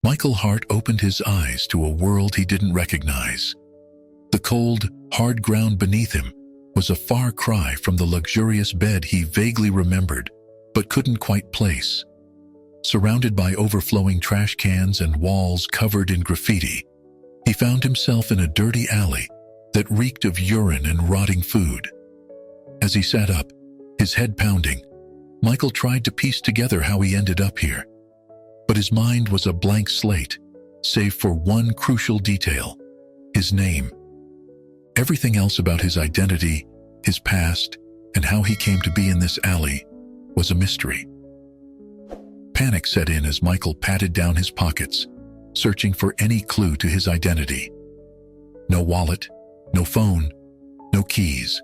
Michael Hart opened his eyes to a world he didn't recognize. The cold, hard ground beneath him was a far cry from the luxurious bed he vaguely remembered, but couldn't quite place. Surrounded by overflowing trash cans and walls covered in graffiti, he found himself in a dirty alley that reeked of urine and rotting food. As he sat up, his head pounding, Michael tried to piece together how he ended up here. But his mind was a blank slate, save for one crucial detail: his name. Everything else about his identity, his past, and how he came to be in this alley was a mystery. Panic set in as Michael patted down his pockets, searching for any clue to his identity. No wallet, no phone, no keys.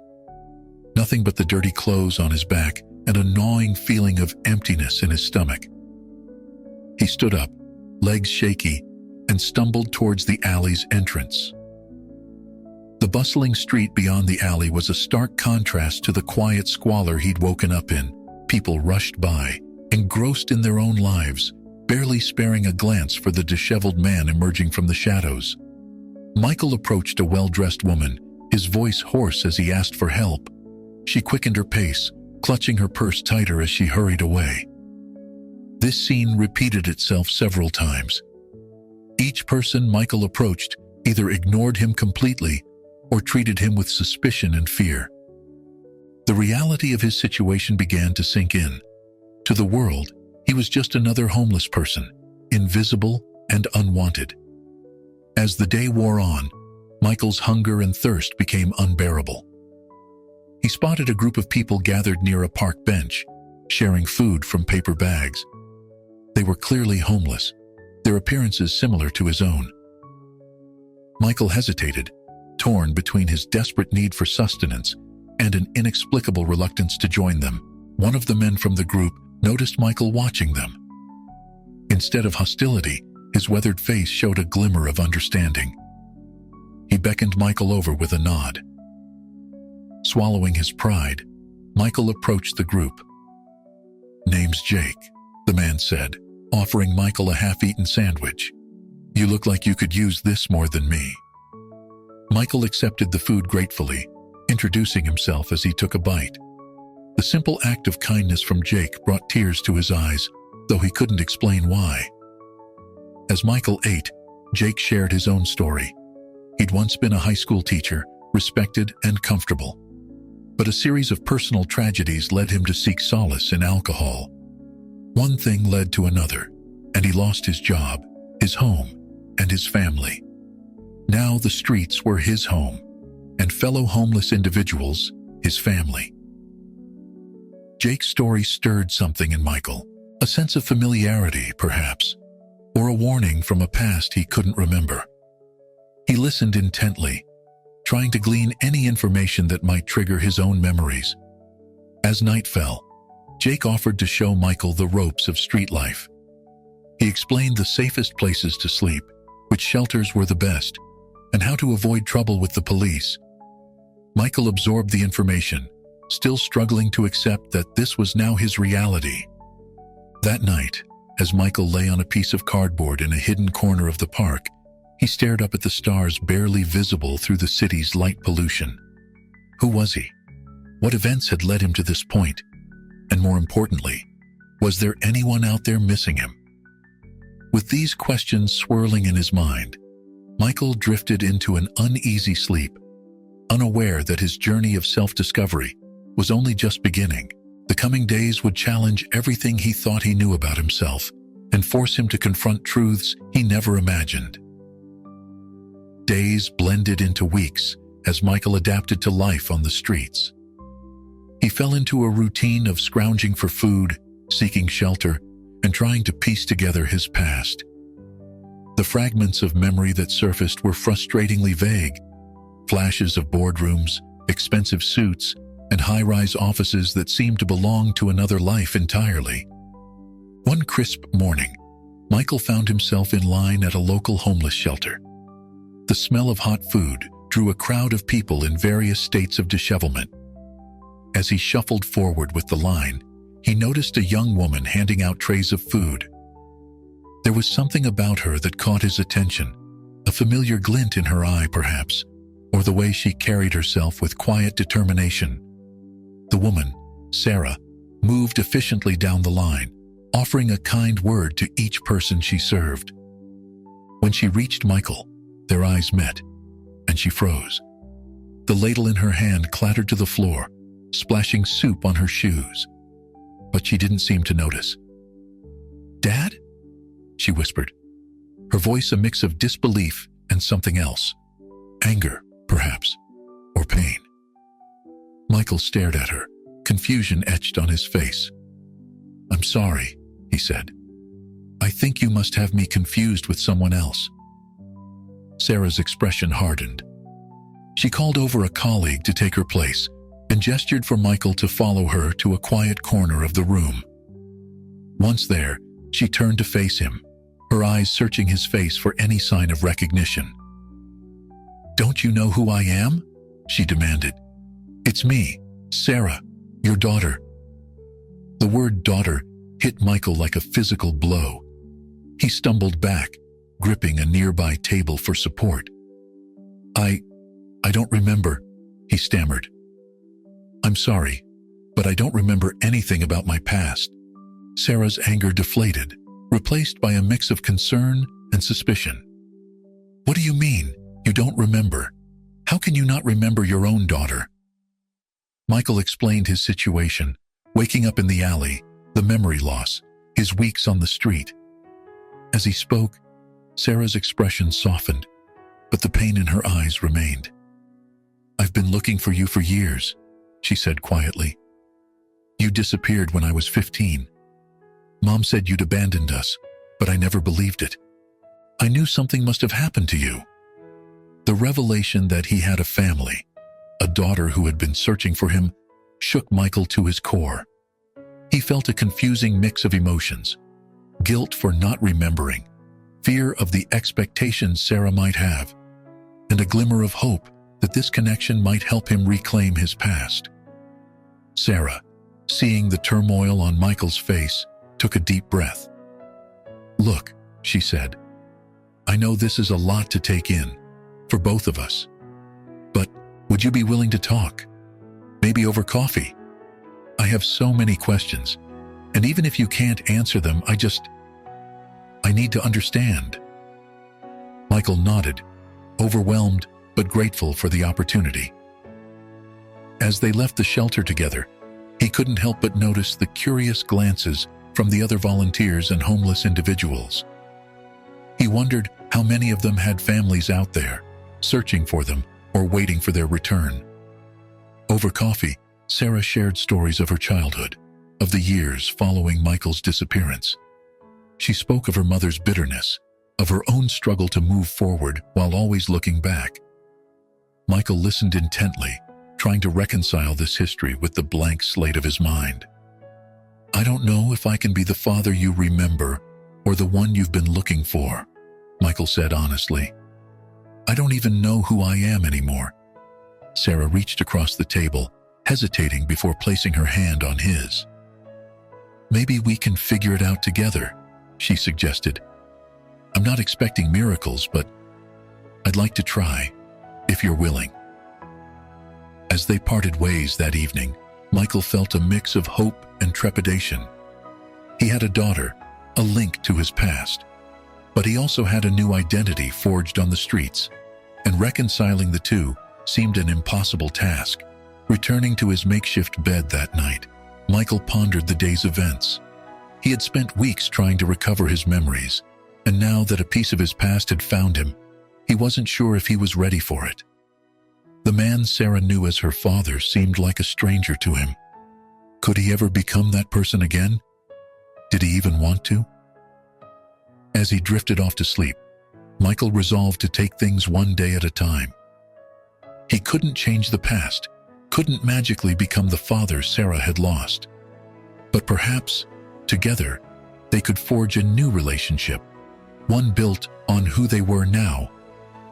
Nothing but the dirty clothes on his back and a gnawing feeling of emptiness in his stomach. He stood up, legs shaky, and stumbled towards the alley's entrance. The bustling street beyond the alley was a stark contrast to the quiet squalor he'd woken up in. People rushed by, engrossed in their own lives, barely sparing a glance for the disheveled man emerging from the shadows. Michael approached a well-dressed woman, his voice hoarse as he asked for help. She quickened her pace, clutching her purse tighter as she hurried away. This scene repeated itself several times. Each person Michael approached either ignored him completely or treated him with suspicion and fear. The reality of his situation began to sink in. To the world, he was just another homeless person, invisible and unwanted. As the day wore on, Michael's hunger and thirst became unbearable. He spotted a group of people gathered near a park bench, sharing food from paper bags. They were clearly homeless, their appearances similar to his own. Michael hesitated, torn between his desperate need for sustenance and an inexplicable reluctance to join them. One of the men from the group noticed Michael watching them. Instead of hostility, his weathered face showed a glimmer of understanding. He beckoned Michael over with a nod. Swallowing his pride, Michael approached the group. "Name's Jake," the man said, offering Michael a half-eaten sandwich. "You look like you could use this more than me." Michael accepted the food gratefully, introducing himself as he took a bite. The simple act of kindness from Jake brought tears to his eyes, though he couldn't explain why. As Michael ate, Jake shared his own story. He'd once been a high school teacher, respected and comfortable. But a series of personal tragedies led him to seek solace in alcohol. One thing led to another, and he lost his job, his home, and his family. Now the streets were his home, and fellow homeless individuals, his family. Jake's story stirred something in Michael, a sense of familiarity, perhaps, or a warning from a past he couldn't remember. He listened intently, trying to glean any information that might trigger his own memories. As night fell, Jake offered to show Michael the ropes of street life. He explained the safest places to sleep, which shelters were the best, and how to avoid trouble with the police. Michael absorbed the information, still struggling to accept that this was now his reality. That night, as Michael lay on a piece of cardboard in a hidden corner of the park, he stared up at the stars barely visible through the city's light pollution. Who was he? What events had led him to this point? And more importantly, was there anyone out there missing him? With these questions swirling in his mind, Michael drifted into an uneasy sleep, unaware that his journey of self-discovery was only just beginning. The coming days would challenge everything he thought he knew about himself and force him to confront truths he never imagined. Days blended into weeks as Michael adapted to life on the streets. He fell into a routine of scrounging for food, seeking shelter, and trying to piece together his past. The fragments of memory that surfaced were frustratingly vague. Flashes of boardrooms, expensive suits, and high-rise offices that seemed to belong to another life entirely. One crisp morning, Michael found himself in line at a local homeless shelter. The smell of hot food drew a crowd of people in various states of dishevelment. As he shuffled forward with the line, he noticed a young woman handing out trays of food. There was something about her that caught his attention, a familiar glint in her eye perhaps, or the way she carried herself with quiet determination. The woman, Sarah, moved efficiently down the line, offering a kind word to each person she served. When she reached Michael, their eyes met, and she froze. The ladle in her hand clattered to the floor, splashing soup on her shoes. But she didn't seem to notice. "Dad?" she whispered, her voice a mix of disbelief and something else. Anger, perhaps, or pain. Michael stared at her, confusion etched on his face. "I'm sorry," he said. "I think you must have me confused with someone else." Sarah's expression hardened. She called over a colleague to take her place and gestured for Michael to follow her to a quiet corner of the room. Once there, she turned to face him, her eyes searching his face for any sign of recognition. "Don't you know who I am?" she demanded. "It's me, Sarah, your daughter." The word daughter hit Michael like a physical blow. He stumbled back, gripping a nearby table for support. I don't remember," he stammered. "I'm sorry, but I don't remember anything about my past." Sarah's anger deflated, replaced by a mix of concern and suspicion. "What do you mean, you don't remember? How can you not remember your own daughter?" Michael explained his situation, waking up in the alley, the memory loss, his weeks on the street. As he spoke, Sarah's expression softened, but the pain in her eyes remained. "I've been looking for you for years," she said quietly. "You disappeared when I was 15. Mom said you'd abandoned us, but I never believed it. I knew something must have happened to you." The revelation that he had a family, a daughter who had been searching for him, shook Michael to his core. He felt a confusing mix of emotions: guilt for not remembering, fear of the expectations Sarah might have, and a glimmer of hope that this connection might help him reclaim his past. Sarah, seeing the turmoil on Michael's face, took a deep breath. "Look," she said, "I know this is a lot to take in, for both of us. But would you be willing to talk? Maybe over coffee? I have so many questions, and even if you can't answer them, I need to understand." Michael nodded, overwhelmed but grateful for the opportunity. As they left the shelter together, he couldn't help but notice the curious glances from the other volunteers and homeless individuals. He wondered how many of them had families out there, searching for them or waiting for their return. Over coffee, Sarah shared stories of her childhood, of the years following Michael's disappearance. She spoke of her mother's bitterness, of her own struggle to move forward while always looking back. Michael listened intently, trying to reconcile this history with the blank slate of his mind. "I don't know if I can be the father you remember or the one you've been looking for," Michael said honestly. "I don't even know who I am anymore." Sarah reached across the table, hesitating before placing her hand on his. "Maybe we can figure it out together," she suggested. "I'm not expecting miracles, but I'd like to try, if you're willing." As they parted ways that evening, Michael felt a mix of hope and trepidation. He had a daughter, a link to his past, but he also had a new identity forged on the streets, and reconciling the two seemed an impossible task. Returning to his makeshift bed that night, Michael pondered the day's events. He had spent weeks trying to recover his memories, and now that a piece of his past had found him, he wasn't sure if he was ready for it. The man Sarah knew as her father seemed like a stranger to him. Could he ever become that person again? Did he even want to? As he drifted off to sleep, Michael resolved to take things one day at a time. He couldn't change the past, couldn't magically become the father Sarah had lost. But perhaps, together, they could forge a new relationship, one built on who they were now,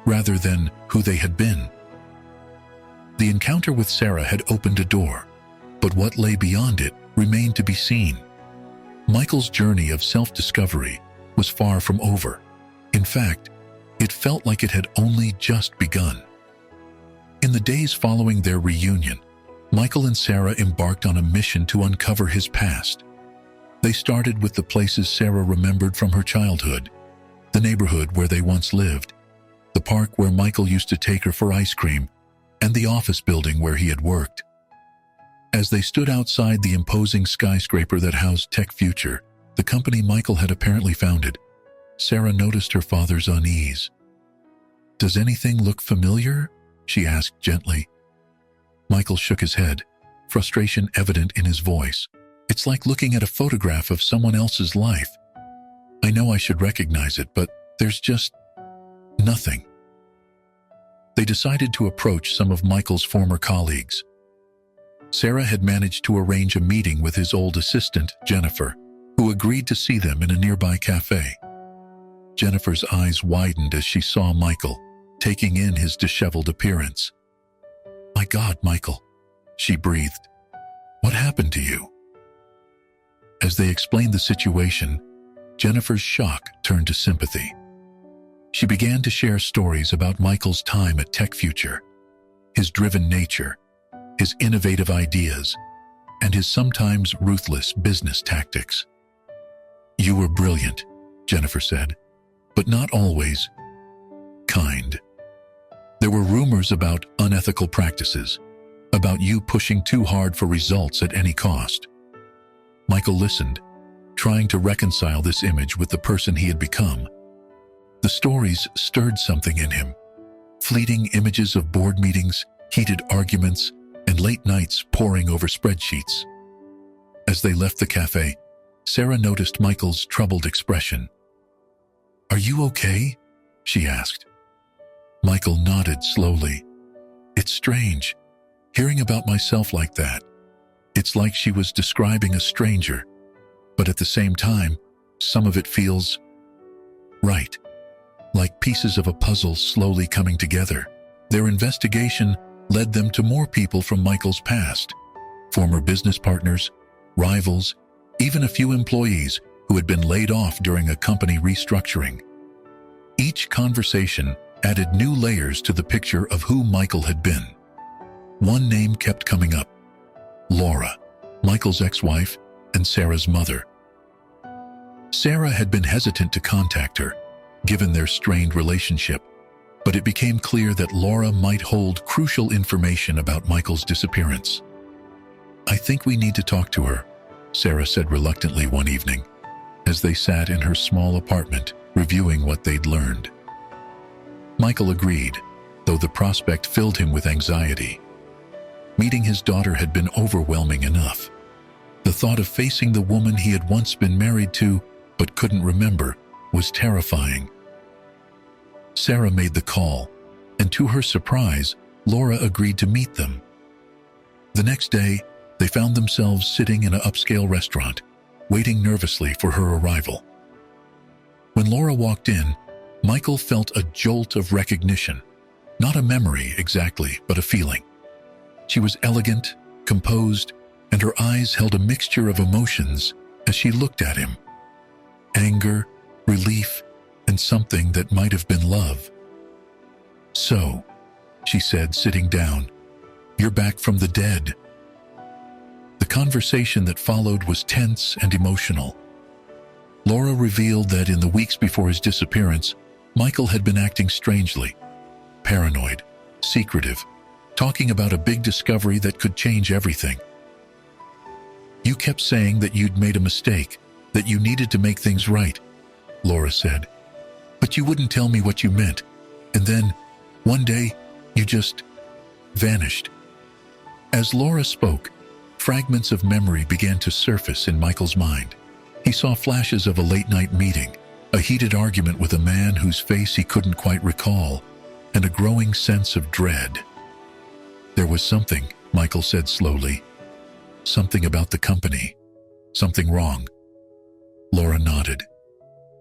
rather than who they had been. The encounter with Sarah had opened a door, but what lay beyond it remained to be seen. Michael's journey of self-discovery was far from over. In fact, it felt like it had only just begun. In the days following their reunion, Michael and Sarah embarked on a mission to uncover his past. They started with the places Sarah remembered from her childhood, the neighborhood where they once lived, the park where Michael used to take her for ice cream, and the office building where he had worked. As they stood outside the imposing skyscraper that housed Tech Future, the company Michael had apparently founded, Sarah noticed her father's unease. "Does anything look familiar?" she asked gently. Michael shook his head, frustration evident in his voice. "It's like looking at a photograph of someone else's life. I know I should recognize it, but there's just nothing." They decided to approach some of Michael's former colleagues. Sarah had managed to arrange a meeting with his old assistant, Jennifer, who agreed to see them in a nearby cafe. Jennifer's eyes widened as she saw Michael, taking in his disheveled appearance. "My God, Michael," she breathed. "What happened to you?" As they explained the situation, Jennifer's shock turned to sympathy. She began to share stories about Michael's time at Tech Future, his driven nature, his innovative ideas, and his sometimes ruthless business tactics. "You were brilliant," Jennifer said, "but not always kind. There were rumors about unethical practices, about you pushing too hard for results at any cost." Michael listened, trying to reconcile this image with the person he had become. The stories stirred something in him. Fleeting images of board meetings, heated arguments, and late nights poring over spreadsheets. As they left the cafe, Sarah noticed Michael's troubled expression. "Are you okay?" she asked. Michael nodded slowly. "It's strange, hearing about myself like that. It's like she was describing a stranger, but at the same time, some of it feels right, like pieces of a puzzle slowly coming together." Their investigation led them to more people from Michael's past, former business partners, rivals, even a few employees who had been laid off during a company restructuring. Each conversation added new layers to the picture of who Michael had been. One name kept coming up: Laura, Michael's ex-wife and Sarah's mother. Sarah had been hesitant to contact her, given their strained relationship, but it became clear that Laura might hold crucial information about Michael's disappearance. "I think we need to talk to her," Sarah said reluctantly one evening, as they sat in her small apartment reviewing what they'd learned. Michael agreed, though the prospect filled him with anxiety. Meeting his daughter had been overwhelming enough. The thought of facing the woman he had once been married to but couldn't remember was terrifying. Sarah made the call, and to her surprise, Laura agreed to meet them. The next day, they found themselves sitting in an upscale restaurant, waiting nervously for her arrival. When Laura walked in, Michael felt a jolt of recognition. Not a memory exactly, but a feeling. She was elegant, composed, and her eyes held a mixture of emotions as she looked at him. Anger, relief, and something that might have been love. "So," she said, sitting down, "you're back from the dead." The conversation that followed was tense and emotional. Laura revealed that in the weeks before his disappearance, Michael had been acting strangely, paranoid, secretive, talking about a big discovery that could change everything. "You kept saying that you'd made a mistake, that you needed to make things right," Laura said. "But you wouldn't tell me what you meant. And then, one day, you just vanished." As Laura spoke, fragments of memory began to surface in Michael's mind. He saw flashes of a late-night meeting, a heated argument with a man whose face he couldn't quite recall, and a growing sense of dread. "There was something," Michael said slowly. "Something about the company. Something wrong." Laura nodded.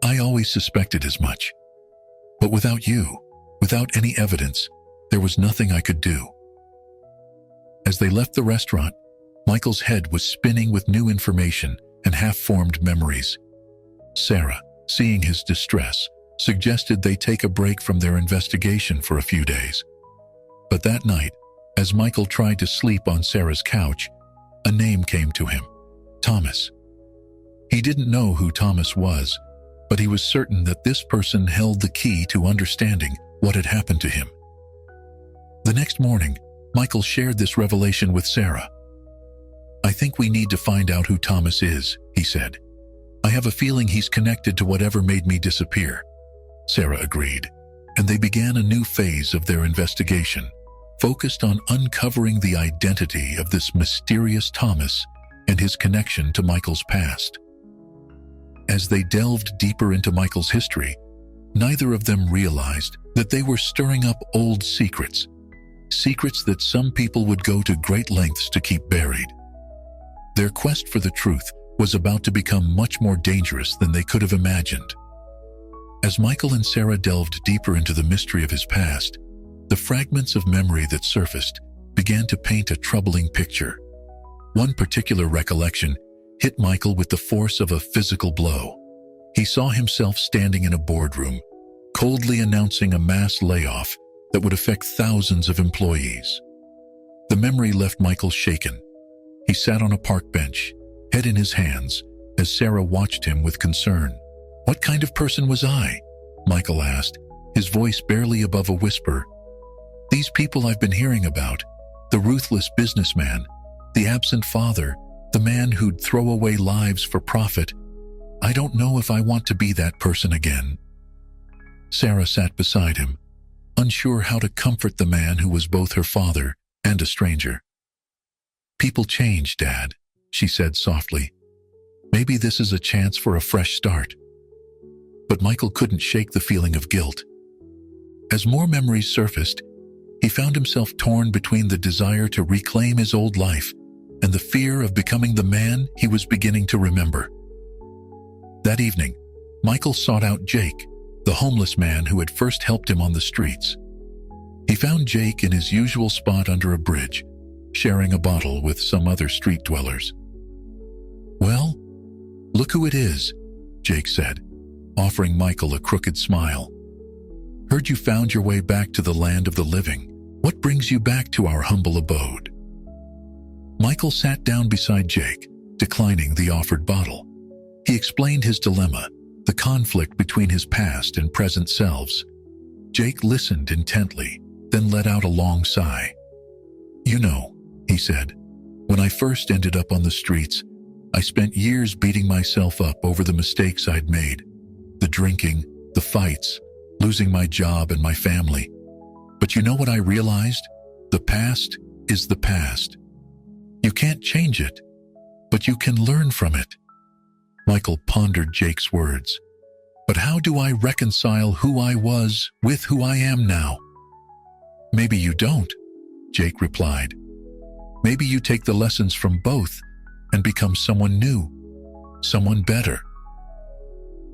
"I always suspected as much. But without you, without any evidence, there was nothing I could do." As they left the restaurant, Michael's head was spinning with new information and half-formed memories. Sarah, seeing his distress, suggested they take a break from their investigation for a few days. But that night, as Michael tried to sleep on Sarah's couch, a name came to him: Thomas. He didn't know who Thomas was, but he was certain that this person held the key to understanding what had happened to him. The next morning, Michael shared this revelation with Sarah. "I think we need to find out who Thomas is," he said. "I have a feeling he's connected to whatever made me disappear." Sarah agreed, and they began a new phase of their investigation, focused on uncovering the identity of this mysterious Thomas and his connection to Michael's past. As they delved deeper into Michael's history, neither of them realized that they were stirring up old secrets that some people would go to great lengths to keep buried. Their quest for the truth was about to become much more dangerous than they could have imagined. As Michael and Sarah delved deeper into the mystery of his past, the fragments of memory that surfaced began to paint a troubling picture. One particular recollection hit Michael with the force of a physical blow. He saw himself standing in a boardroom, coldly announcing a mass layoff that would affect thousands of employees. The memory left Michael shaken. He sat on a park bench, head in his hands, as Sarah watched him with concern. "What kind of person was I?" Michael asked, his voice barely above a whisper. "These people I've been hearing about, the ruthless businessman, the absent father, the man who'd throw away lives for profit, I don't know if I want to be that person again." Sarah sat beside him, unsure how to comfort the man who was both her father and a stranger. "People change, Dad," she said softly. "Maybe this is a chance for a fresh start." But Michael couldn't shake the feeling of guilt. As more memories surfaced, he found himself torn between the desire to reclaim his old life and the fear of becoming the man he was beginning to remember. That evening, Michael sought out Jake, the homeless man who had first helped him on the streets. He found Jake in his usual spot under a bridge, sharing a bottle with some other street dwellers. "Well, look who it is," Jake said, offering Michael a crooked smile. "Heard you found your way back to the land of the living. What brings you back to our humble abode?" Michael sat down beside Jake, declining the offered bottle. He explained his dilemma, the conflict between his past and present selves. Jake listened intently, then let out a long sigh. "You know," he said, "when I first ended up on the streets, I spent years beating myself up over the mistakes I'd made. The drinking, the fights, losing my job and my family. But you know what I realized? The past is the past. You can't change it, but you can learn from it." Michael pondered Jake's words. "But how do I reconcile who I was with who I am now?" "Maybe you don't," Jake replied. "Maybe you take the lessons from both and become someone new, someone better."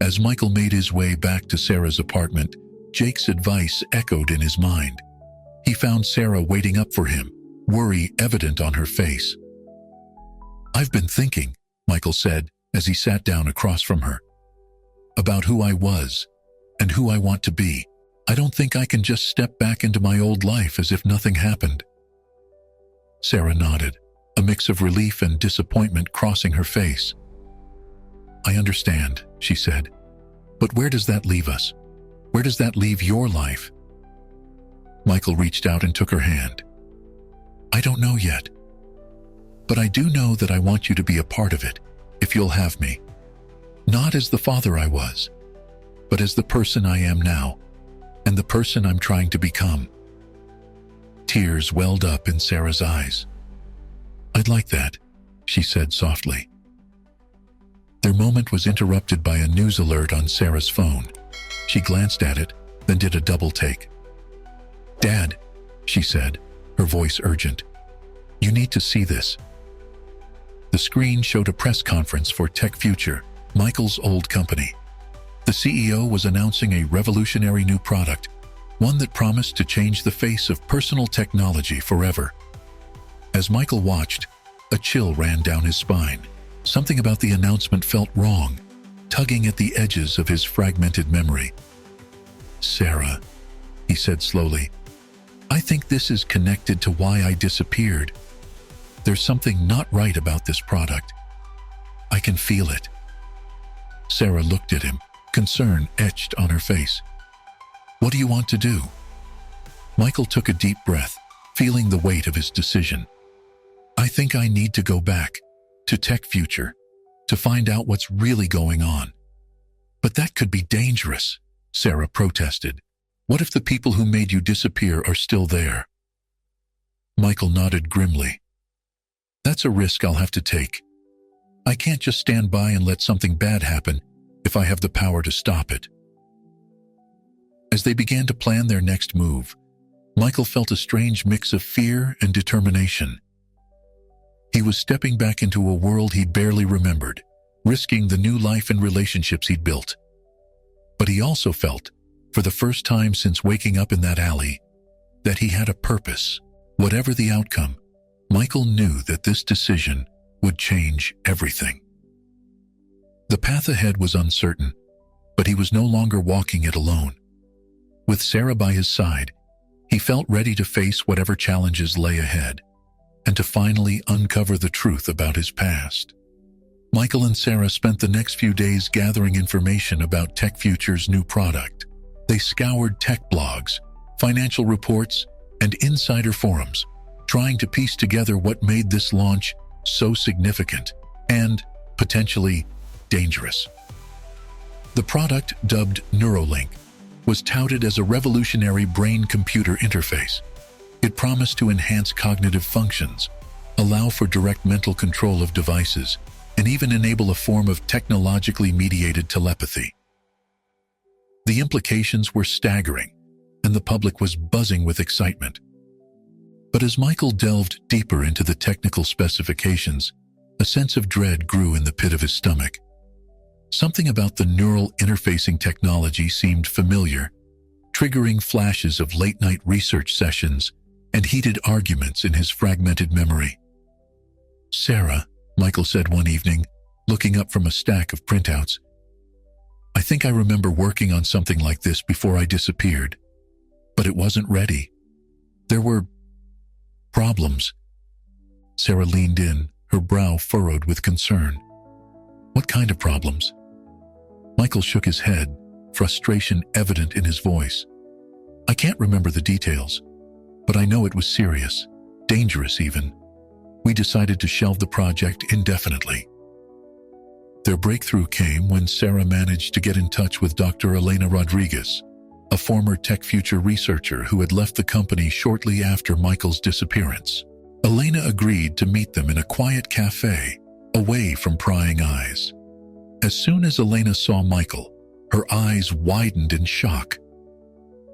As Michael made his way back to Sarah's apartment, Jake's advice echoed in his mind. He found Sarah waiting up for him, worry evident on her face. "I've been thinking," Michael said as he sat down across from her, "about who I was and who I want to be. I don't think I can just step back into my old life as if nothing happened." Sarah nodded, a mix of relief and disappointment crossing her face. "I understand," she said, "but where does that leave us? Where does that leave your life?" Michael reached out and took her hand. "I don't know yet. But I do know that I want you to be a part of it, if you'll have me. Not as the father I was, but as the person I am now, and the person I'm trying to become." Tears welled up in Sarah's eyes. "I'd like that," she said softly. Their moment was interrupted by a news alert on Sarah's phone. She glanced at it, then did a double take. "Dad," she said, her voice urgent, "you need to see this." The screen showed a press conference for Tech Future, Michael's old company. The CEO was announcing a revolutionary new product, one that promised to change the face of personal technology forever. As Michael watched, a chill ran down his spine. Something about the announcement felt wrong, tugging at the edges of his fragmented memory. "Sarah," he said slowly, "I think this is connected to why I disappeared. There's something not right about this product. I can feel it." Sarah looked at him, concern etched on her face. "What do you want to do?" Michael took a deep breath, feeling the weight of his decision. "I think I need to go back to Tech Future to find out what's really going on." "But that could be dangerous," Sarah protested. "What if the people who made you disappear are still there?" Michael nodded grimly. "That's a risk I'll have to take. I can't just stand by and let something bad happen if I have the power to stop it." As they began to plan their next move, Michael felt a strange mix of fear and determination. He was stepping back into a world he barely remembered, risking the new life and relationships he'd built. But he also felt, for the first time since waking up in that alley, that he had a purpose. Whatever the outcome, Michael knew that this decision would change everything. The path ahead was uncertain, but he was no longer walking it alone. With Sarah by his side, he felt ready to face whatever challenges lay ahead, and to finally uncover the truth about his past. Michael and Sarah spent the next few days gathering information about Tech Future's new product. They scoured tech blogs, financial reports, and insider forums, trying to piece together what made this launch so significant and, potentially, dangerous. The product, dubbed Neuralink, was touted as a revolutionary brain-computer interface. It promised to enhance cognitive functions, allow for direct mental control of devices, and even enable a form of technologically mediated telepathy. The implications were staggering, and the public was buzzing with excitement. But as Michael delved deeper into the technical specifications, a sense of dread grew in the pit of his stomach. Something about the neural interfacing technology seemed familiar, triggering flashes of late-night research sessions and heated arguments in his fragmented memory. "Sarah," Michael said one evening, looking up from a stack of printouts, "I think I remember working on something like this before I disappeared, but it wasn't ready. There were problems." Sarah leaned in, her brow furrowed with concern. "What kind of problems?" Michael shook his head, frustration evident in his voice. "I can't remember the details, but I know it was serious, dangerous even. We decided to shelve the project indefinitely." Their breakthrough came when Sarah managed to get in touch with Dr. Elena Rodriguez, a former Tech Future researcher who had left the company shortly after Michael's disappearance. Elena agreed to meet them in a quiet cafe, away from prying eyes. As soon as Elena saw Michael, her eyes widened in shock.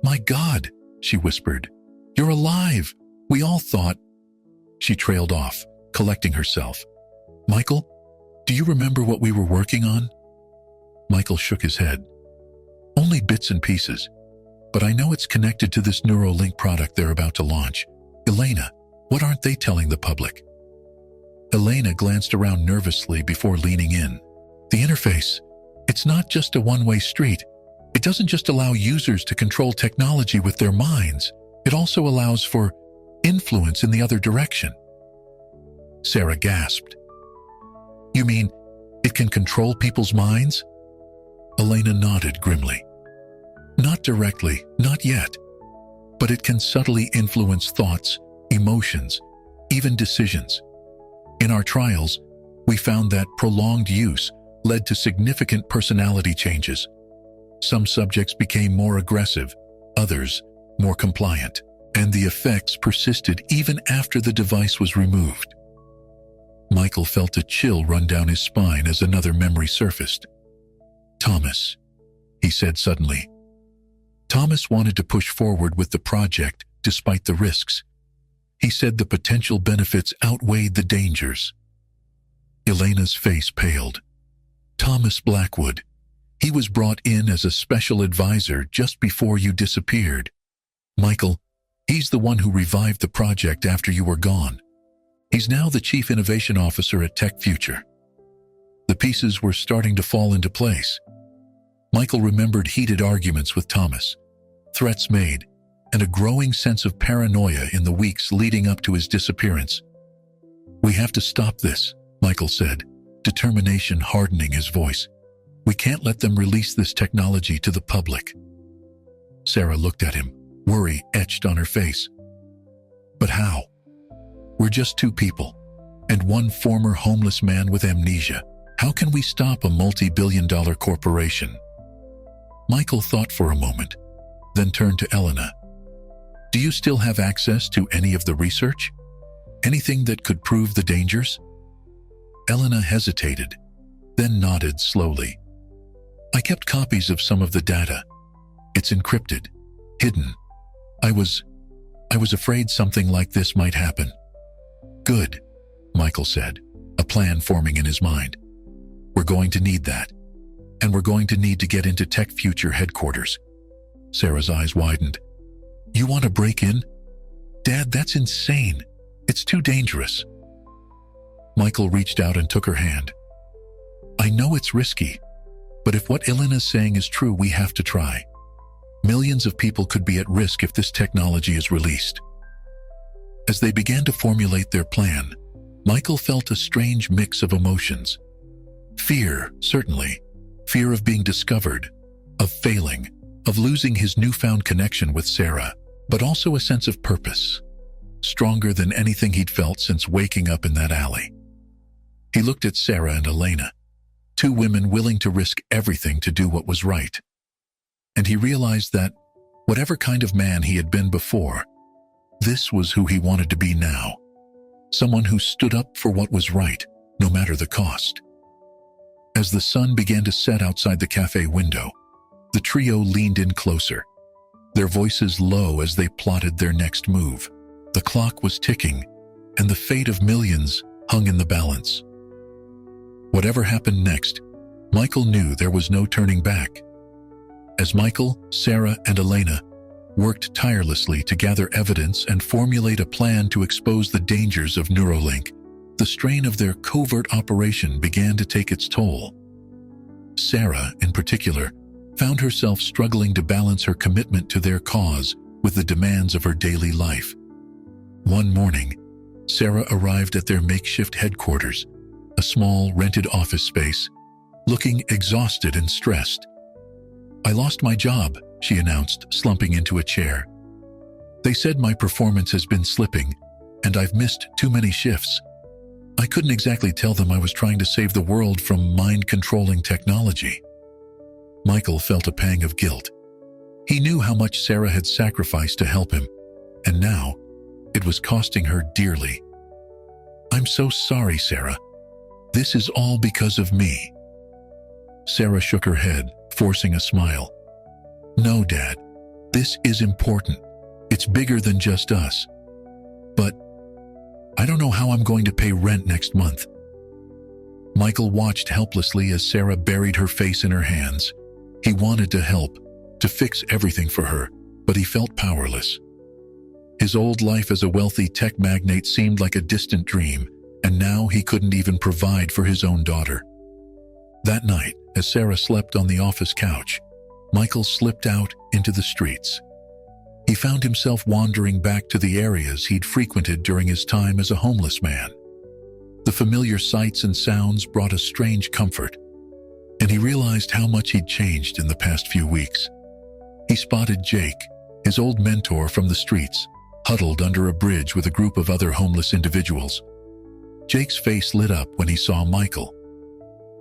"My God," she whispered, "you're alive! We all thought—" She trailed off, collecting herself. "Michael, do you remember what we were working on?" Michael shook his head. "Only bits and pieces, but I know it's connected to this Neuralink product they're about to launch. Elena, what aren't they telling the public?" Elena glanced around nervously before leaning in. "The interface, it's not just a one-way street. It doesn't just allow users to control technology with their minds. It also allows for influence in the other direction." Sarah gasped. "You mean it can control people's minds?" Elena nodded grimly. "Not directly, not yet. But it can subtly influence thoughts, emotions, even decisions. In our trials, we found that prolonged use led to significant personality changes. Some subjects became more aggressive, others more compliant, and the effects persisted even after the device was removed." Michael felt a chill run down his spine as another memory surfaced. "Thomas," he said suddenly. Thomas wanted to push forward with the project despite the risks. He said the potential benefits outweighed the dangers. Elena's face paled. "Thomas Blackwood. He was brought in as a special advisor just before you disappeared. Michael, he's the one who revived the project after you were gone. He's now the Chief Innovation Officer at Tech Future." The pieces were starting to fall into place. Michael remembered heated arguments with Thomas, threats made, and a growing sense of paranoia in the weeks leading up to his disappearance. "We have to stop this," Michael said, determination hardening his voice. "We can't let them release this technology to the public." Sarah looked at him, worry etched on her face. "But how? We're just two people, and one former homeless man with amnesia. How can we stop a multi-billion-dollar corporation?" Michael thought for a moment, then turned to Elena. "Do you still have access to any of the research? Anything that could prove the dangers?" Elena hesitated, then nodded slowly. "I kept copies of some of the data. It's encrypted, hidden. I was afraid something like this might happen." "Good," Michael said, a plan forming in his mind. "We're going to need that. And we're going to need to get into Tech Future headquarters." Sarah's eyes widened. "You want to break in? Dad, that's insane. It's too dangerous." Michael reached out and took her hand. "I know it's risky, but if what Elena's saying is true, we have to try. Millions of people could be at risk if this technology is released." As they began to formulate their plan, Michael felt a strange mix of emotions. Fear, certainly. Fear of being discovered, of failing, of losing his newfound connection with Sarah, but also a sense of purpose, stronger than anything he'd felt since waking up in that alley. He looked at Sarah and Elena, two women willing to risk everything to do what was right. And he realized that, whatever kind of man he had been before, this was who he wanted to be now. Someone who stood up for what was right, no matter the cost. As the sun began to set outside the cafe window, the trio leaned in closer, their voices low as they plotted their next move. The clock was ticking, and the fate of millions hung in the balance. Whatever happened next, Michael knew there was no turning back. As Michael, Sarah, and Elena worked tirelessly to gather evidence and formulate a plan to expose the dangers of Neuralink, the strain of their covert operation began to take its toll. Sarah, in particular, found herself struggling to balance her commitment to their cause with the demands of her daily life. One morning, Sarah arrived at their makeshift headquarters, a small rented office space, looking exhausted and stressed. "I lost my job," she announced, slumping into a chair. "They said my performance has been slipping, and I've missed too many shifts. I couldn't exactly tell them I was trying to save the world from mind-controlling technology." Michael felt a pang of guilt. He knew how much Sarah had sacrificed to help him, and now it was costing her dearly. "I'm so sorry, Sarah. This is all because of me." Sarah shook her head, forcing a smile. "No, Dad, this is important. It's bigger than just us. But I don't know how I'm going to pay rent next month." Michael watched helplessly as Sarah buried her face in her hands. He wanted to help, to fix everything for her, but he felt powerless. His old life as a wealthy tech magnate seemed like a distant dream, and now he couldn't even provide for his own daughter. That night, as Sarah slept on the office couch, Michael slipped out into the streets. He found himself wandering back to the areas he'd frequented during his time as a homeless man. The familiar sights and sounds brought a strange comfort, and he realized how much he'd changed in the past few weeks. He spotted Jake, his old mentor from the streets, huddled under a bridge with a group of other homeless individuals. Jake's face lit up when he saw Michael.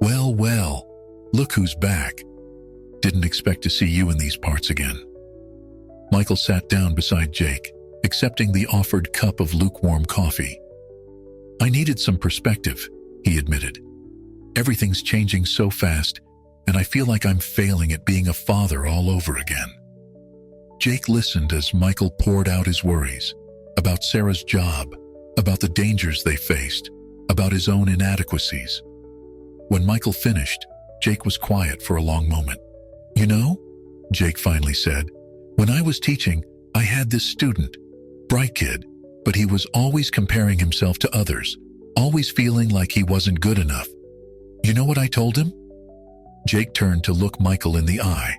"Well, well, look who's back. Didn't expect to see you in these parts again." Michael sat down beside Jake, accepting the offered cup of lukewarm coffee. "I needed some perspective," he admitted. "Everything's changing so fast, and I feel like I'm failing at being a father all over again." Jake listened as Michael poured out his worries about Sarah's job, about the dangers they faced, about his own inadequacies. When Michael finished, Jake was quiet for a long moment. "You know," Jake finally said, "when I was teaching, I had this student, bright kid, but he was always comparing himself to others, always feeling like he wasn't good enough. You know what I told him? Jake turned to look Michael in the eye.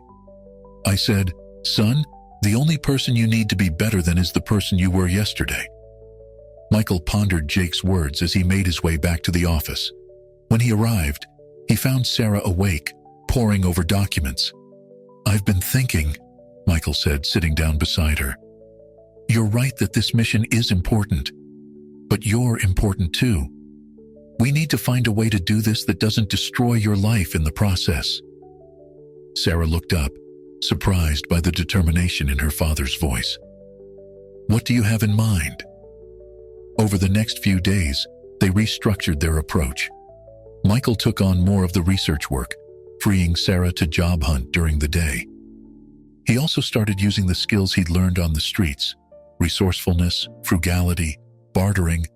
I said, son, the only person you need to be better than is the person you were yesterday. Michael pondered Jake's words as he made his way back to the office. When he arrived, he found Sarah awake, poring over documents. I've been thinking, Michael said, sitting down beside her. You're right that this mission is important, but you're important too. We need to find a way to do this that doesn't destroy your life in the process. Sarah looked up, surprised by the determination in her father's voice. What do you have in mind? Over the next few days, they restructured their approach. Michael took on more of the research work, freeing Sarah to job hunt during the day. He also started using the skills he'd learned on the streets, resourcefulness, frugality, bartering,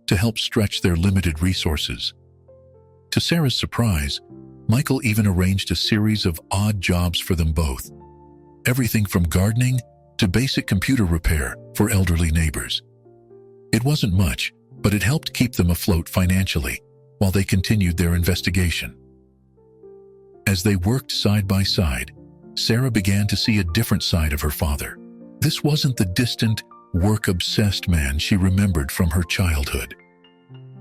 to help stretch their limited resources. To Sarah's surprise, Michael even arranged a series of odd jobs for them both. Everything from gardening to basic computer repair for elderly neighbors. It wasn't much, but it helped keep them afloat financially while they continued their investigation. As they worked side by side, Sarah began to see a different side of her father. This wasn't the distant, work-obsessed man she remembered from her childhood.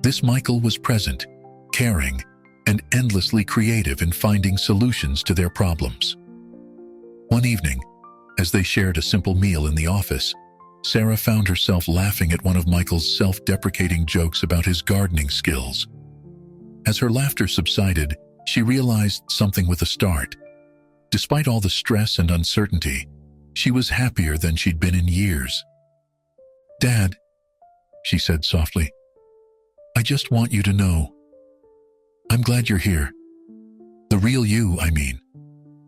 This Michael was present, caring, and endlessly creative in finding solutions to their problems. One evening, as they shared a simple meal in the office, Sarah found herself laughing at one of Michael's self-deprecating jokes about his gardening skills. As her laughter subsided, she realized something with a start. Despite all the stress and uncertainty, she was happier than she'd been in years. Dad, she said softly, I just want you to know. I'm glad you're here. The real you, I mean.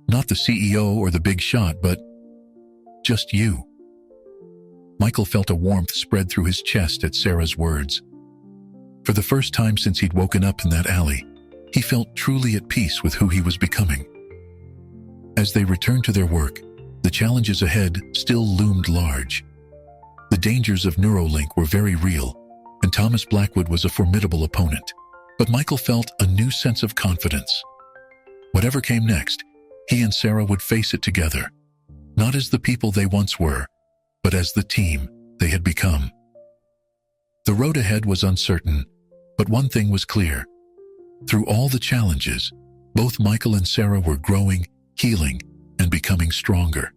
Not the CEO or the big shot, but just you. Michael felt a warmth spread through his chest at Sarah's words. For the first time since he'd woken up in that alley, he felt truly at peace with who he was becoming. As they returned to their work, the challenges ahead still loomed large. The dangers of Neuralink were very real, and Thomas Blackwood was a formidable opponent. But Michael felt a new sense of confidence. Whatever came next, he and Sarah would face it together, not as the people they once were, but as the team they had become. The road ahead was uncertain, but one thing was clear. Through all the challenges, both Michael and Sarah were growing, healing, and becoming stronger.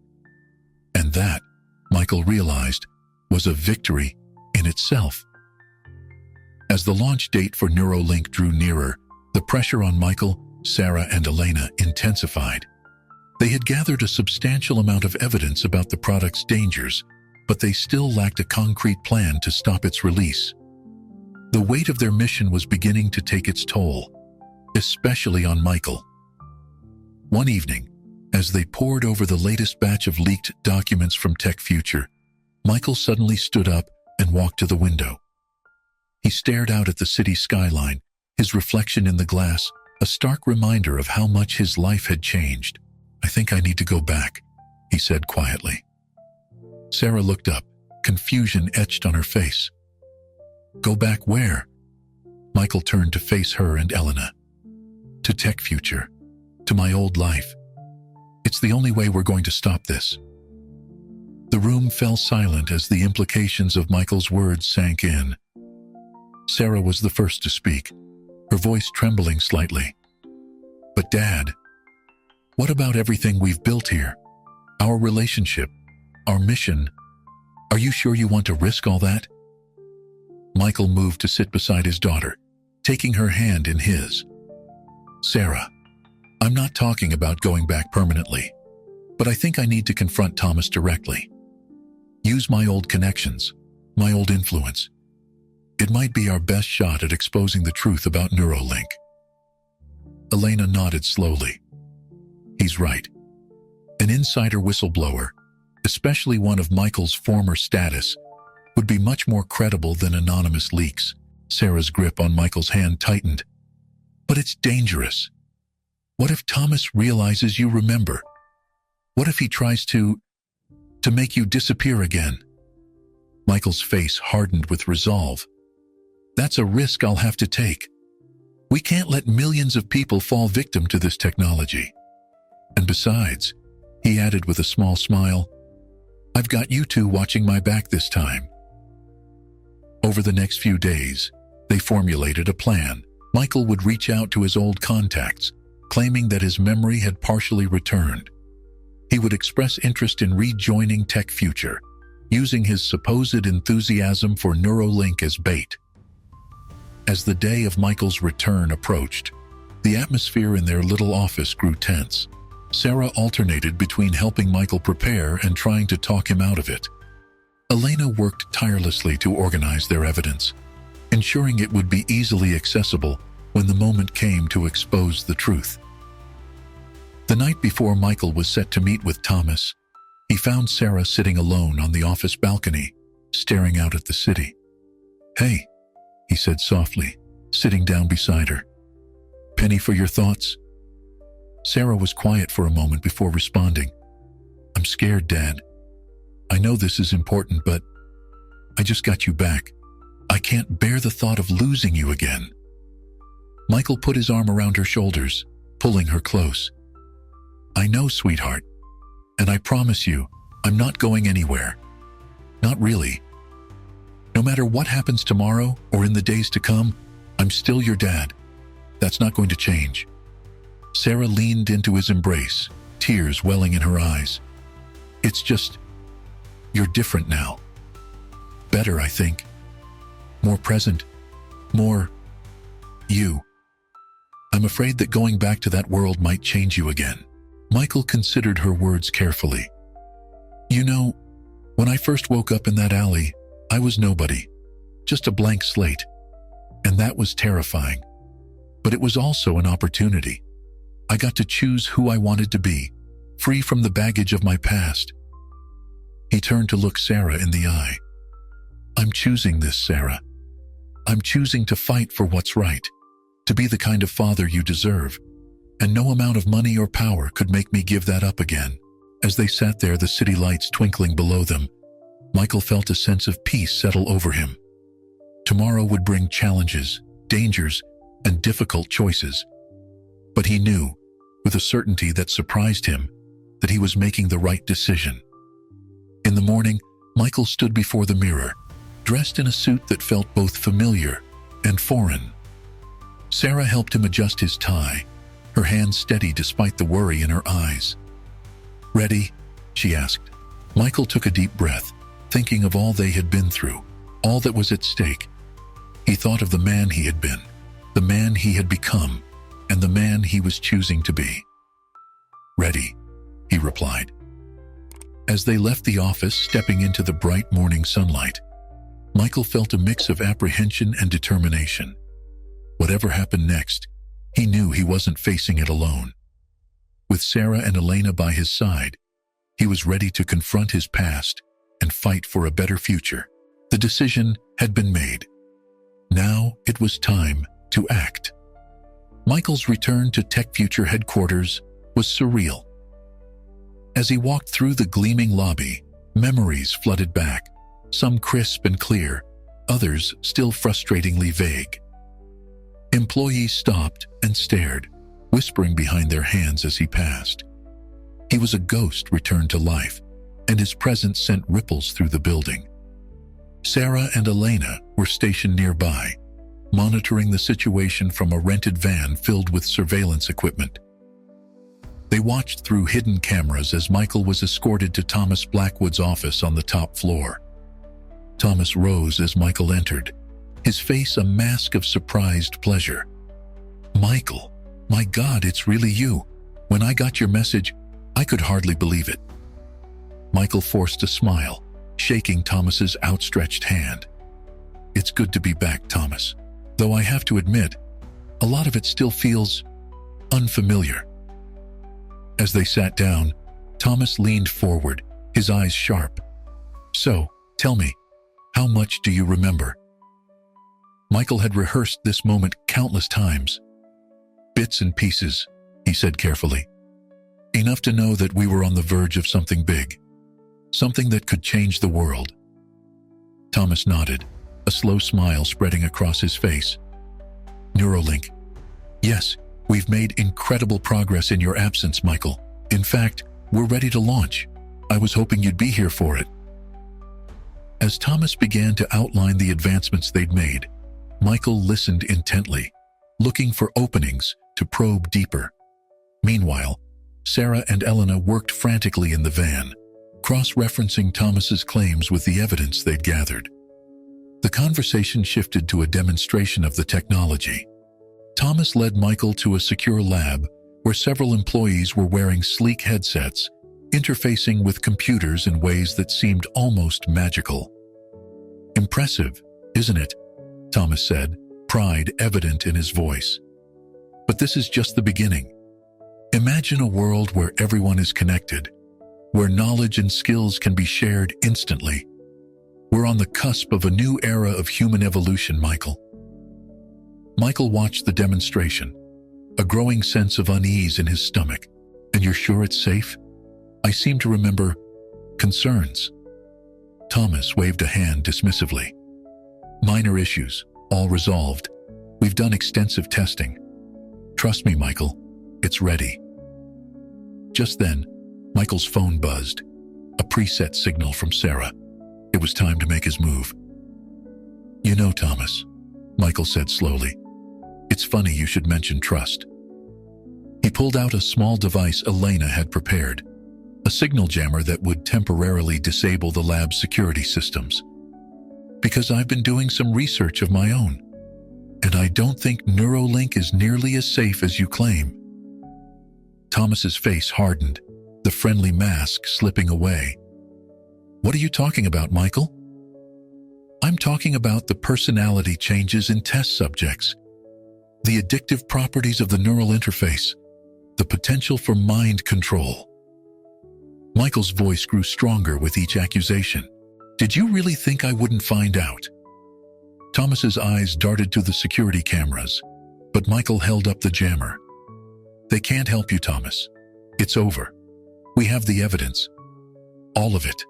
And that, Michael realized, was a victory in itself. As the launch date for Neuralink drew nearer, the pressure on Michael, Sarah, and Elena intensified. They had gathered a substantial amount of evidence about the product's dangers, but they still lacked a concrete plan to stop its release. The weight of their mission was beginning to take its toll, especially on Michael. One evening, as they pored over the latest batch of leaked documents from Tech Future, Michael suddenly stood up and walked to the window. He stared out at the city skyline, his reflection in the glass, a stark reminder of how much his life had changed. I think I need to go back, he said quietly. Sarah looked up, confusion etched on her face. Go back where? Michael turned to face her and Elena. To Tech Future, to my old life. It's the only way we're going to stop this. The room fell silent as the implications of Michael's words sank in. Sarah was the first to speak, her voice trembling slightly. But Dad, what about everything we've built here? Our relationship, our mission. Are you sure you want to risk all that? Michael moved to sit beside his daughter, taking her hand in his. Sarah, I'm not talking about going back permanently, but I think I need to confront Thomas directly. Use my old connections, my old influence. It might be our best shot at exposing the truth about Neuralink. Elena nodded slowly. He's right. An insider whistleblower, especially one of Michael's former status, would be much more credible than anonymous leaks. Sarah's grip on Michael's hand tightened. But it's dangerous. What if Thomas realizes you remember? What if he tries to make you disappear again? Michael's face hardened with resolve. That's a risk I'll have to take. We can't let millions of people fall victim to this technology. And besides, he added with a small smile, I've got you two watching my back this time. Over the next few days, they formulated a plan. Michael would reach out to his old contacts, claiming that his memory had partially returned. He would express interest in rejoining Tech Future, using his supposed enthusiasm for Neuralink as bait. As the day of Michael's return approached, the atmosphere in their little office grew tense. Sarah alternated between helping Michael prepare and trying to talk him out of it. Elena worked tirelessly to organize their evidence, ensuring it would be easily accessible when the moment came to expose the truth. The night before Michael was set to meet with Thomas, he found Sarah sitting alone on the office balcony, staring out at the city. "Hey," he said softly, sitting down beside her. "Penny for your thoughts?" Sarah was quiet for a moment before responding. "I'm scared, Dad. I know this is important, but I just got you back. I can't bear the thought of losing you again." Michael put his arm around her shoulders, pulling her close. "I know, sweetheart, and I promise you, I'm not going anywhere. Not really. No matter what happens tomorrow or in the days to come, I'm still your dad. That's not going to change." Sarah leaned into his embrace, tears welling in her eyes. "It's just, you're different now. Better, I think. More present. More you. I'm afraid that going back to that world might change you again." Michael considered her words carefully. "You know, when I first woke up in that alley, I was nobody, just a blank slate. And that was terrifying. But it was also an opportunity. I got to choose who I wanted to be, free from the baggage of my past." He turned to look Sarah in the eye. "I'm choosing this, Sarah. I'm choosing to fight for what's right, to be the kind of father you deserve, and no amount of money or power could make me give that up again." As they sat there, the city lights twinkling below them, Michael felt a sense of peace settle over him. Tomorrow would bring challenges, dangers, and difficult choices. But he knew, with a certainty that surprised him, that he was making the right decision. In the morning, Michael stood before the mirror, dressed in a suit that felt both familiar and foreign. Sarah helped him adjust his tie, her hands steady despite the worry in her eyes. "Ready?" she asked. Michael took a deep breath, thinking of all they had been through, all that was at stake. He thought of the man he had been, the man he had become, and the man he was choosing to be. "Ready," he replied. As they left the office, stepping into the bright morning sunlight, Michael felt a mix of apprehension and determination. Whatever happened next, he knew he wasn't facing it alone. With Sarah and Elena by his side, he was ready to confront his past and fight for a better future. The decision had been made. Now it was time to act. Michael's return to Tech Future headquarters was surreal. As he walked through the gleaming lobby, memories flooded back, some crisp and clear, others still frustratingly vague. Employees stopped and stared, whispering behind their hands as he passed. He was a ghost returned to life, and his presence sent ripples through the building. Sarah and Elena were stationed nearby, monitoring the situation from a rented van filled with surveillance equipment. They watched through hidden cameras as Michael was escorted to Thomas Blackwood's office on the top floor. Thomas rose as Michael entered, his face a mask of surprised pleasure. "Michael, my God, it's really you. When I got your message, I could hardly believe it." Michael forced a smile, shaking Thomas's outstretched hand. "It's good to be back, Thomas. Though I have to admit, a lot of it still feels unfamiliar." As they sat down, Thomas leaned forward, his eyes sharp. "So, tell me, how much do you remember?" Michael had rehearsed this moment countless times. "Bits and pieces," he said carefully. "Enough to know that we were on the verge of something big, something that could change the world." Thomas nodded, a slow smile spreading across his face. "Neuralink, Yes, we've made incredible progress in your absence, Michael. In fact, we're ready to launch. I was hoping you'd be here for it. As Thomas began to outline the advancements they'd made, Michael listened intently, looking for openings to probe deeper. Meanwhile, Sarah and Elena worked frantically in the van, cross-referencing Thomas's claims with the evidence they'd gathered. The conversation shifted to a demonstration of the technology. Thomas led Michael to a secure lab where several employees were wearing sleek headsets, interfacing with computers in ways that seemed almost magical. "Impressive, isn't it?" Thomas said, pride evident in his voice. "But this is just the beginning. Imagine a world where everyone is connected, where knowledge and skills can be shared instantly. We're on the cusp of a new era of human evolution, Michael." Michael watched the demonstration, a growing sense of unease in his stomach. "And you're sure it's safe? I seem to remember concerns." Thomas waved a hand dismissively. "Minor issues, all resolved. We've done extensive testing. Trust me, Michael, it's ready." Just then, Michael's phone buzzed, a preset signal from Sarah. It was time to make his move. "You know, Thomas," Michael said slowly, "it's funny you should mention trust." He pulled out a small device Elena had prepared, a signal jammer that would temporarily disable the lab's security systems. "Because I've been doing some research of my own, and I don't think Neuralink is nearly as safe as you claim." Thomas's face hardened, the friendly mask slipping away. "What are you talking about, Michael?" "I'm talking about the personality changes in test subjects, the addictive properties of the neural interface, the potential for mind control." Michael's voice grew stronger with each accusation. "Did you really think I wouldn't find out?" Thomas's eyes darted to the security cameras, but Michael held up the jammer. "They can't help you, Thomas. It's over. We have the evidence. All of it."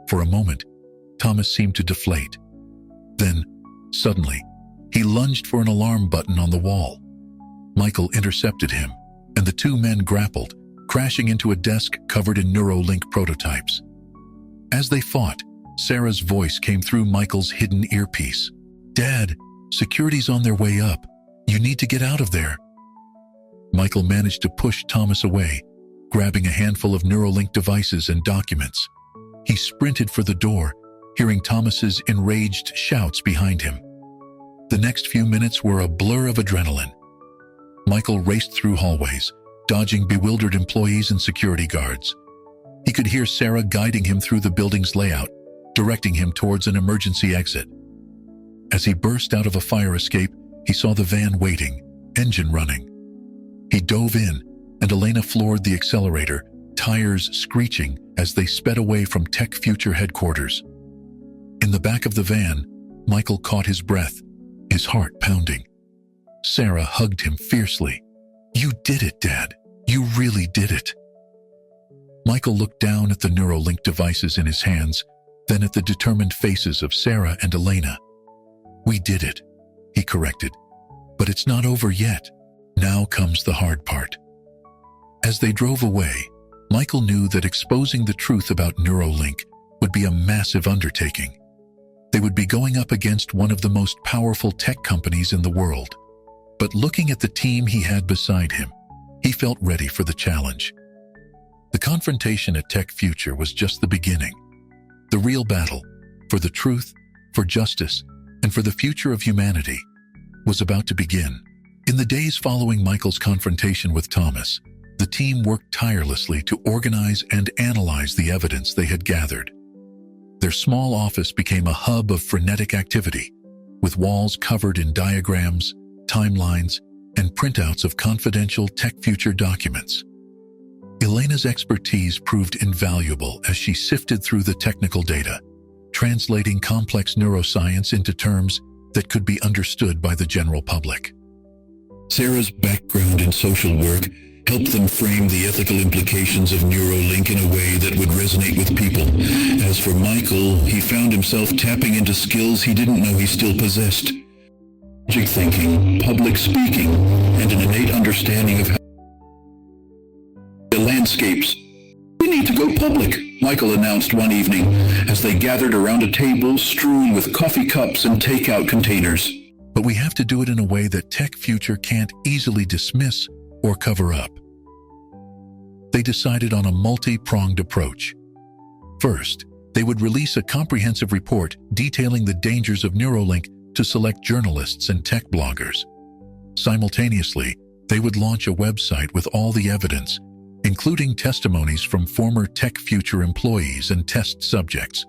For a moment, Thomas seemed to deflate. Then, suddenly, he lunged for an alarm button on the wall. Michael intercepted him, and the two men grappled, crashing into a desk covered in Neuralink prototypes. As they fought, Sarah's voice came through Michael's hidden earpiece. "Dad, security's on their way up. You need to get out of there." Michael managed to push Thomas away, grabbing a handful of Neuralink devices and documents. He sprinted for the door, hearing Thomas's enraged shouts behind him. The next few minutes were a blur of adrenaline. Michael raced through hallways, dodging bewildered employees and security guards. He could hear Sarah guiding him through the building's layout, directing him towards an emergency exit. As he burst out of a fire escape, he saw the van waiting, engine running. He dove in, and Elena floored the accelerator, tires screeching as they sped away from Tech Future headquarters. In the back of the van, Michael caught his breath, his heart pounding. Sarah hugged him fiercely. "You did it, Dad. You really did it." Michael looked down at the Neuralink devices in his hands, then at the determined faces of Sarah and Elena. "We did it," he corrected. "But it's not over yet. Now comes the hard part." As they drove away, Michael knew that exposing the truth about Neuralink would be a massive undertaking. They would be going up against one of the most powerful tech companies in the world. But looking at the team he had beside him, he felt ready for the challenge. The confrontation at Tech Future was just the beginning. The real battle, for the truth, for justice, and for the future of humanity, was about to begin. In the days following Michael's confrontation with Thomas, the team worked tirelessly to organize and analyze the evidence they had gathered. Their small office became a hub of frenetic activity, with walls covered in diagrams, timelines, and printouts of confidential Tech Future documents. Elena's expertise proved invaluable as she sifted through the technical data, translating complex neuroscience into terms that could be understood by the general public. Sarah's background in social work helped them frame the ethical implications of Neuralink in a way that would resonate with people. As for Michael, he found himself tapping into skills he didn't know he still possessed. logic thinking, public speaking, and an innate understanding of how the landscapes. We need to go public, Michael announced one evening as they gathered around a table strewn with coffee cups and takeout containers. But we have to do it in a way that Tech Future can't easily dismiss or cover up. They decided on a multi-pronged approach. First, they would release a comprehensive report detailing the dangers of Neuralink to select journalists and tech bloggers. Simultaneously, they would launch a website with all the evidence, including testimonies from former Tech Future employees and test subjects.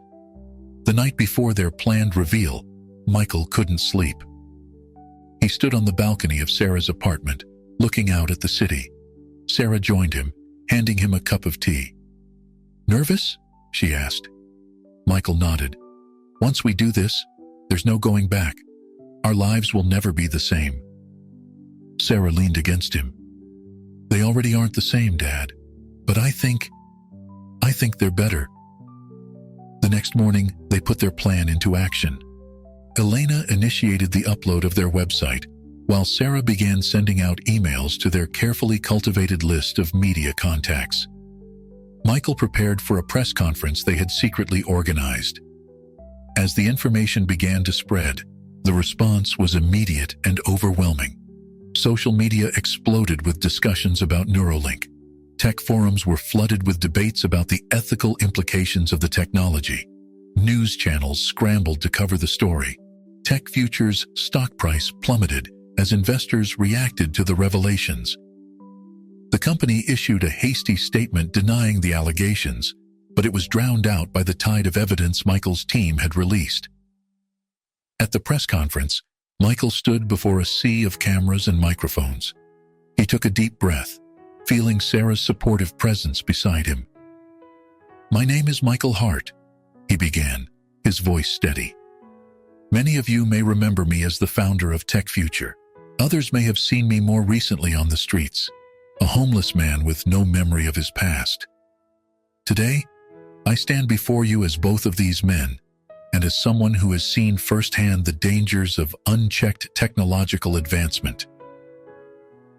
The night before their planned reveal, Michael couldn't sleep. He stood on the balcony of Sarah's apartment, looking out at the city. Sarah joined him, handing him a cup of tea. "Nervous?" she asked. Michael nodded. "Once we do this, there's no going back. Our lives will never be the same." Sarah leaned against him. "They already aren't the same, Dad. But I think they're better." The next morning, they put their plan into action. Elena initiated the upload of their website, while Sarah began sending out emails to their carefully cultivated list of media contacts. Michael prepared for a press conference they had secretly organized. As the information began to spread, the response was immediate and overwhelming. Social media exploded with discussions about Neuralink. Tech forums were flooded with debates about the ethical implications of the technology. News channels scrambled to cover the story. Tech Future's stock price plummeted as investors reacted to the revelations. The company issued a hasty statement denying the allegations, but it was drowned out by the tide of evidence Michael's team had released. At the press conference, Michael stood before a sea of cameras and microphones. He took a deep breath, feeling Sarah's supportive presence beside him. "My name is Michael Hart," he began, his voice steady. "Many of you may remember me as the founder of Tech Future. Others may have seen me more recently on the streets, a homeless man with no memory of his past. Today, I stand before you as both of these men, and as someone who has seen firsthand the dangers of unchecked technological advancement."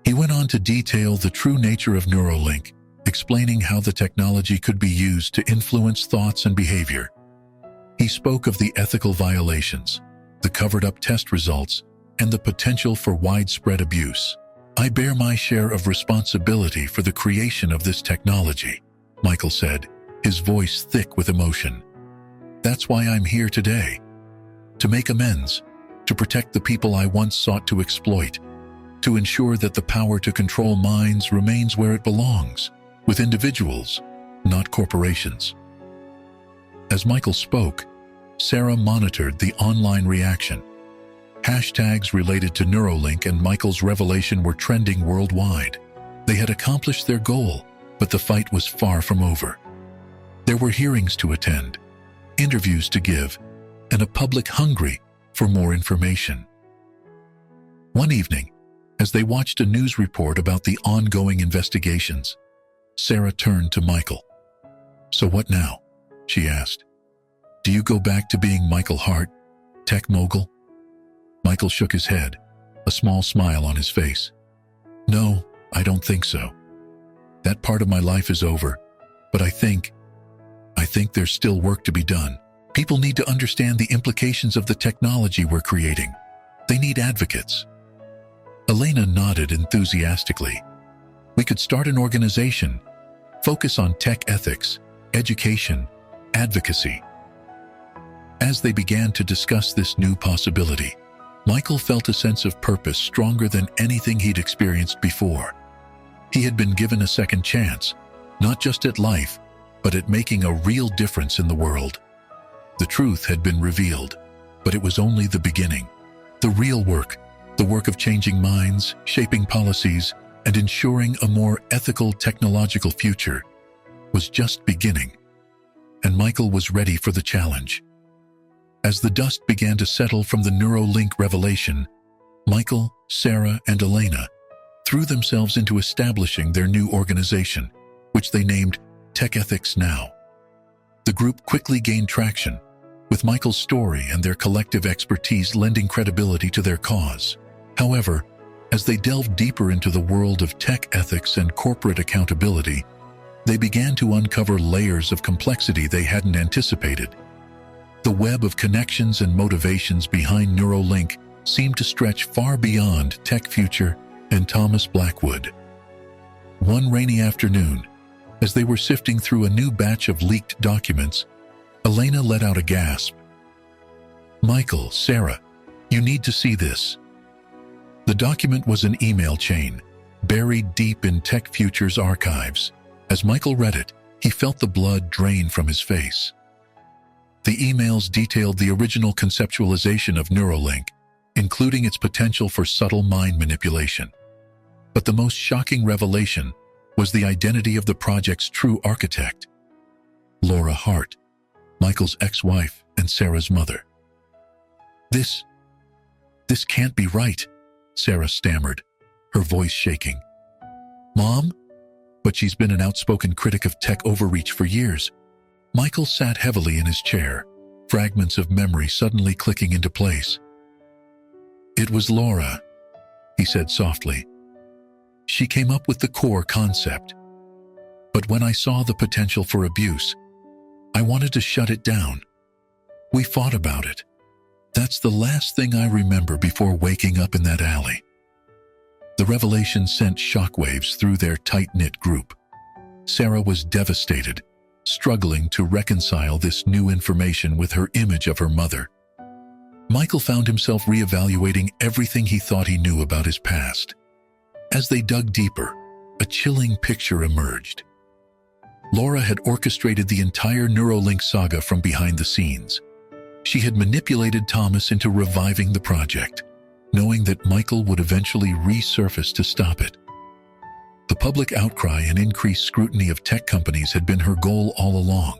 He went on to detail the true nature of Neuralink, explaining how the technology could be used to influence thoughts and behavior. He spoke of the ethical violations, the covered-up test results, and the potential for widespread abuse. "I bear my share of responsibility for the creation of this technology," Michael said, his voice thick with emotion. "That's why I'm here today. To make amends, to protect the people I once sought to exploit, to ensure that the power to control minds remains where it belongs, with individuals, not corporations." As Michael spoke, Sarah monitored the online reaction. Hashtags related to Neuralink and Michael's revelation were trending worldwide. They had accomplished their goal, but the fight was far from over. There were hearings to attend, interviews to give, and a public hungry for more information. One evening, as they watched a news report about the ongoing investigations, Sarah turned to Michael. "So what now?" she asked. "Do you go back to being Michael Hart, tech mogul?" Michael shook his head, a small smile on his face. "No, I don't think so. That part of my life is over, but I think there's still work to be done. People need to understand the implications of the technology we're creating. They need advocates." Elena nodded enthusiastically. "We could start an organization, focus on tech ethics, education, advocacy." As they began to discuss this new possibility, Michael felt a sense of purpose stronger than anything he'd experienced before. He had been given a second chance, not just at life, but at making a real difference in the world. The truth had been revealed, but it was only the beginning. The real work, the work of changing minds, shaping policies, and ensuring a more ethical technological future, was just beginning. And Michael was ready for the challenge. As the dust began to settle from the Neuralink revelation, Michael, Sarah, and Elena threw themselves into establishing their new organization, which they named Tech Ethics Now. The group quickly gained traction, with Michael's story and their collective expertise lending credibility to their cause. However, as they delved deeper into the world of tech ethics and corporate accountability, they began to uncover layers of complexity they hadn't anticipated. The web of connections and motivations behind Neuralink seemed to stretch far beyond Tech Future and Thomas Blackwood. One rainy afternoon, as they were sifting through a new batch of leaked documents, Elena let out a gasp. "Michael, Sarah, you need to see this." The document was an email chain, buried deep in Tech Future's archives. As Michael read it, he felt the blood drain from his face. The emails detailed the original conceptualization of Neuralink, including its potential for subtle mind manipulation. But the most shocking revelation was the identity of the project's true architect, Laura Hart, Michael's ex-wife and Sarah's mother. This can't be right," Sarah stammered, her voice shaking. "Mom?" "But she's been an outspoken critic of tech overreach for years." Michael sat heavily in his chair, fragments of memory suddenly clicking into place. "It was Laura," he said softly. "She came up with the core concept. But when I saw the potential for abuse, I wanted to shut it down. We fought about it. That's the last thing I remember before waking up in that alley." The revelation sent shockwaves through their tight-knit group. Sarah was devastated, struggling to reconcile this new information with her image of her mother. Michael found himself reevaluating everything he thought he knew about his past. As they dug deeper, a chilling picture emerged. Laura had orchestrated the entire Neuralink saga from behind the scenes. She had manipulated Thomas into reviving the project, knowing that Michael would eventually resurface to stop it. The public outcry and increased scrutiny of tech companies had been her goal all along.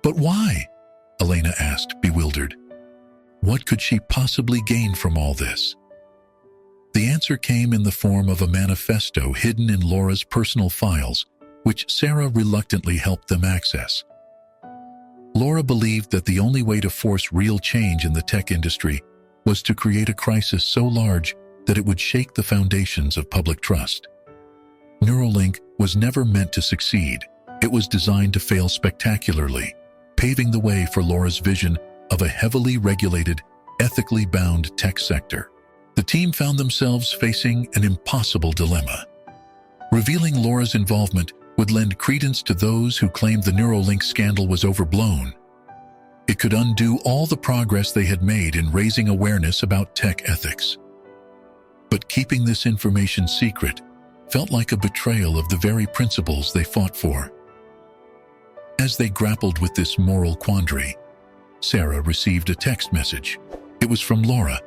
"But why?" Elena asked, bewildered. What could she possibly gain from all this? The answer came in the form of a manifesto hidden in Laura's personal files, which Sarah reluctantly helped them access. Laura believed that the only way to force real change in the tech industry was to create a crisis so large that it would shake the foundations of public trust. Neuralink was never meant to succeed. It was designed to fail spectacularly, paving the way for Laura's vision of a heavily regulated, ethically bound tech sector. The team found themselves facing an impossible dilemma. Revealing Laura's involvement would lend credence to those who claimed the Neuralink scandal was overblown. It could undo all the progress they had made in raising awareness about tech ethics. But keeping this information secret felt like a betrayal of the very principles they fought for. As they grappled with this moral quandary, Sarah received a text message. It was from Laura,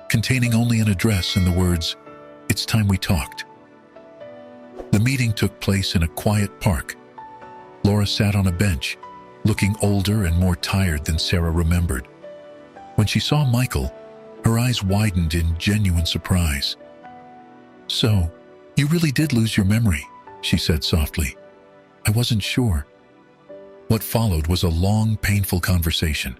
containing only an address and the words, "It's time we talked." The meeting took place in a quiet park. Laura sat on a bench, looking older and more tired than Sarah remembered. When she saw Michael, her eyes widened in genuine surprise. "So, you really did lose your memory," she said softly. "I wasn't sure." What followed was a long, painful conversation.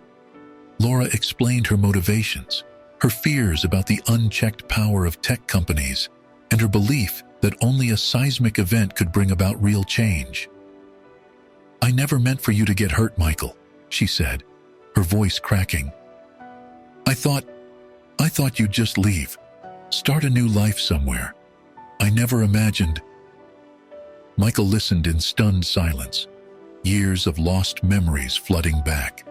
Laura explained her motivations, her fears about the unchecked power of tech companies, and her belief that only a seismic event could bring about real change. "I never meant for you to get hurt, Michael," she said, her voice cracking. I thought you'd just leave, start a new life somewhere. I never imagined." Michael listened in stunned silence, years of lost memories flooding back.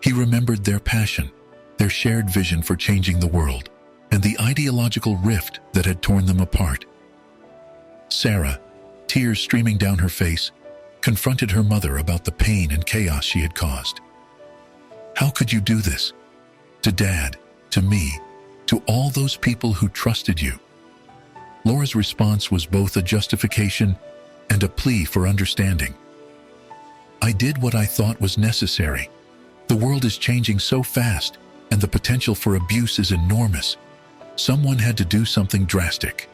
He remembered their passion, their shared vision for changing the world, and the ideological rift that had torn them apart. Sarah, tears streaming down her face, confronted her mother about the pain and chaos she had caused. "How could you do this? To Dad, to me, to all those people who trusted you?" Laura's response was both a justification and a plea for understanding. "I did what I thought was necessary. The world is changing so fast, and the potential for abuse is enormous. Someone had to do something drastic."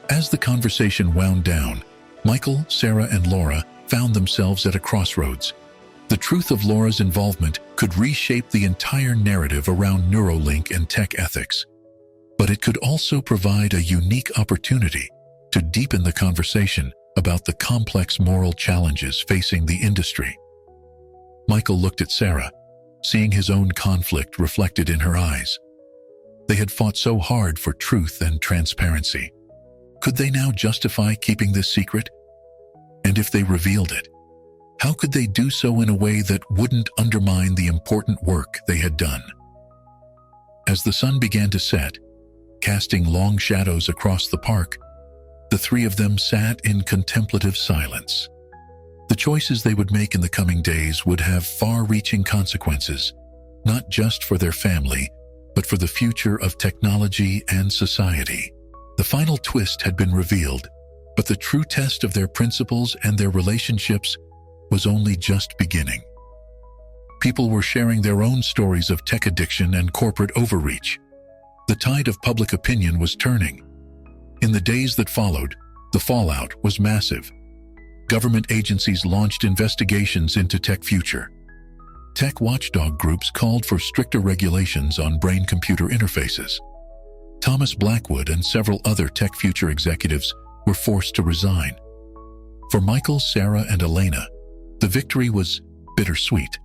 As the conversation wound down, Michael, Sarah, and Laura found themselves at a crossroads. The truth of Laura's involvement could reshape the entire narrative around Neuralink and tech ethics, but it could also provide a unique opportunity to deepen the conversation about the complex moral challenges facing the industry. Michael looked at Sarah, seeing his own conflict reflected in her eyes. They had fought so hard for truth and transparency. Could they now justify keeping this secret? And if they revealed it, how could they do so in a way that wouldn't undermine the important work they had done? As the sun began to set, casting long shadows across the park, the three of them sat in contemplative silence. The choices they would make in the coming days would have far-reaching consequences, not just for their family, but for the future of technology and society. The final twist had been revealed, but the true test of their principles and their relationships was only just beginning. People were sharing their own stories of tech addiction and corporate overreach. The tide of public opinion was turning. In the days that followed, the fallout was massive. Government agencies launched investigations into tech future. Tech watchdog groups called for stricter regulations on brain-computer interfaces. Thomas Blackwood and several other tech future executives were forced to resign. For Michael, Sarah, and Elena, the victory was bittersweet.